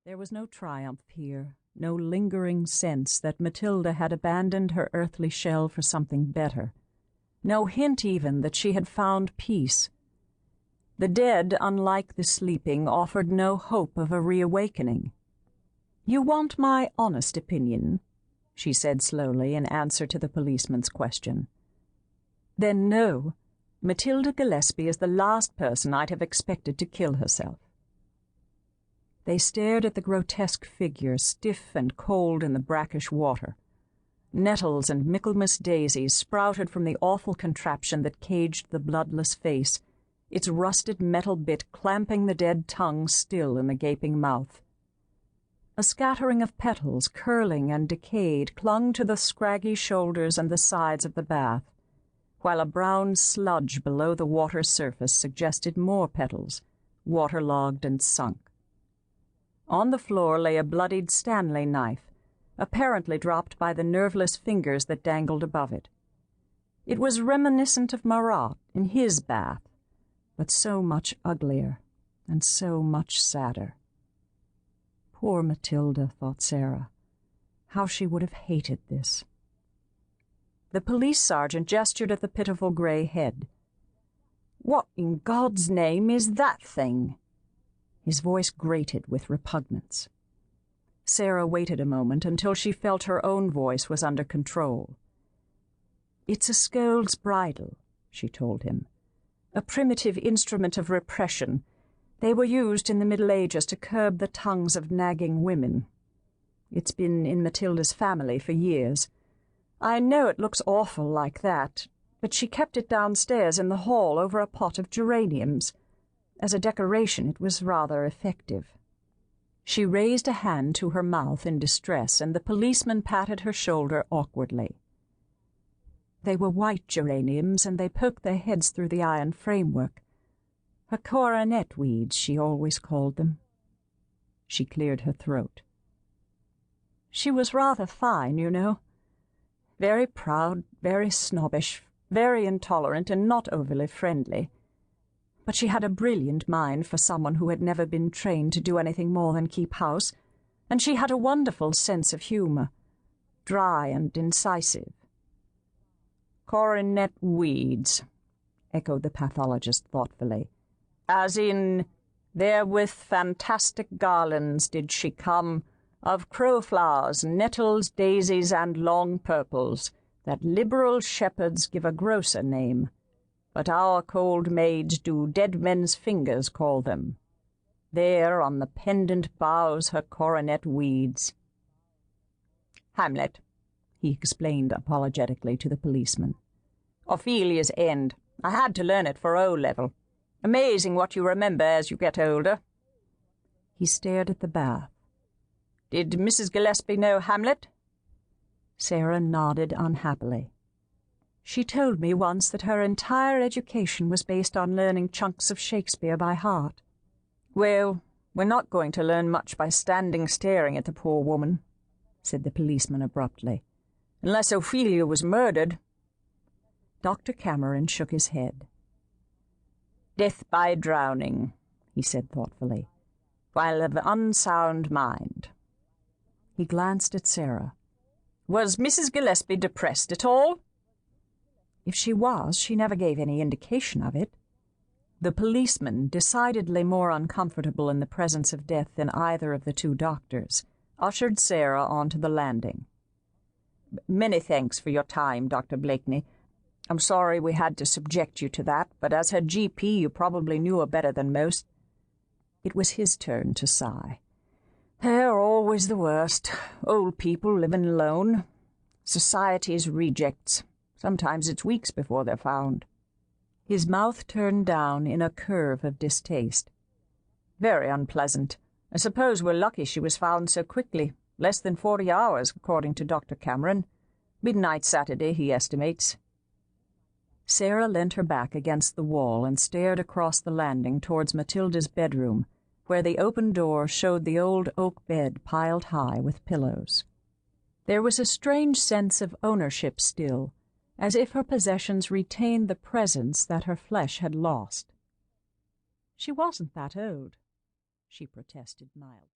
There was no triumph here, no lingering sense that Mathilda had abandoned her earthly shell for something better, no hint even that she had found peace. The dead, unlike the sleeping, offered no hope of a reawakening. "You want my honest opinion?" she said slowly in answer to the policeman's question. "Then no, Mathilda Gillespie is the last person I'd have expected to kill herself." They stared at the grotesque figure, stiff and cold in the brackish water. Nettles and Michaelmas daisies sprouted from the awful contraption that caged the bloodless face, its rusted metal bit clamping the dead tongue still in the gaping mouth. A scattering of petals, curling and decayed, clung to the scraggy shoulders and the sides of the bath, while a brown sludge below the water's surface suggested more petals, waterlogged and sunk. On the floor lay a bloodied Stanley knife, apparently dropped by the nerveless fingers that dangled above it. It was reminiscent of Marat in his bath, but so much uglier and so much sadder. Poor Mathilda, thought Sarah. How she would have hated this. The police sergeant gestured at the pitiful grey head. "What in God's name is that thing?" His voice grated with repugnance. Sarah waited a moment until she felt her own voice was under control. "It's a Scold's bridle," she told him. "A primitive instrument of repression. They were used in the Middle Ages to curb the tongues of nagging women. It's been in Mathilda's family for years. I know it looks awful like that, but she kept it downstairs in the hall over a pot of geraniums. As a decoration, it was rather effective." She raised a hand to her mouth in distress, and the policeman patted her shoulder awkwardly. They were white geraniums, and they poked their heads through the iron framework. Her coronet weeds, she always called them. She cleared her throat. "She was rather fine, you know. Very proud, very snobbish, very intolerant, and not overly friendly. But she had a brilliant mind for someone who had never been trained to do anything more than keep house, and she had a wonderful sense of humour, dry and incisive." "Coronet weeds," echoed the pathologist thoughtfully. "As in, therewith fantastic garlands did she come, of crowflowers, nettles, daisies, and long purples, that liberal shepherds give a grosser name, but our cold maids do dead men's fingers call them. There on the pendant boughs her coronet weeds." "Hamlet," he explained apologetically to the policeman. "Ophelia's End. I had to learn it for O-level. Amazing what you remember as you get older." He stared at the bath. "Did Mrs. Gillespie know Hamlet?" Sarah nodded unhappily. "She told me once that her entire education was based on learning chunks of Shakespeare by heart." "Well, we're not going to learn much by standing staring at the poor woman," said the policeman abruptly. "Unless Ophelia was murdered." Dr. Cameron shook his head. "Death by drowning," he said thoughtfully, "while of unsound mind." He glanced at Sarah. "Was Mrs. Gillespie depressed at all?" "If she was, she never gave any indication of it." The policeman, decidedly more uncomfortable in the presence of death than either of the two doctors, ushered Sarah onto the landing. "Many thanks for your time, Dr. Blakeney. I'm sorry we had to subject you to that, but as her GP you probably knew her better than most." It was his turn to sigh. "They're always the worst. Old people living alone. Society's rejects. Sometimes it's weeks before they're found." His mouth turned down in a curve of distaste. "Very unpleasant. I suppose we're lucky she was found so quickly. Less than 40 hours, according to Dr. Cameron. Midnight Saturday, he estimates." Sarah leant her back against the wall and stared across the landing towards Mathilda's bedroom, where the open door showed the old oak bed piled high with pillows. There was a strange sense of ownership still, as if her possessions retained the presence that her flesh had lost. "She wasn't that old," she protested mildly.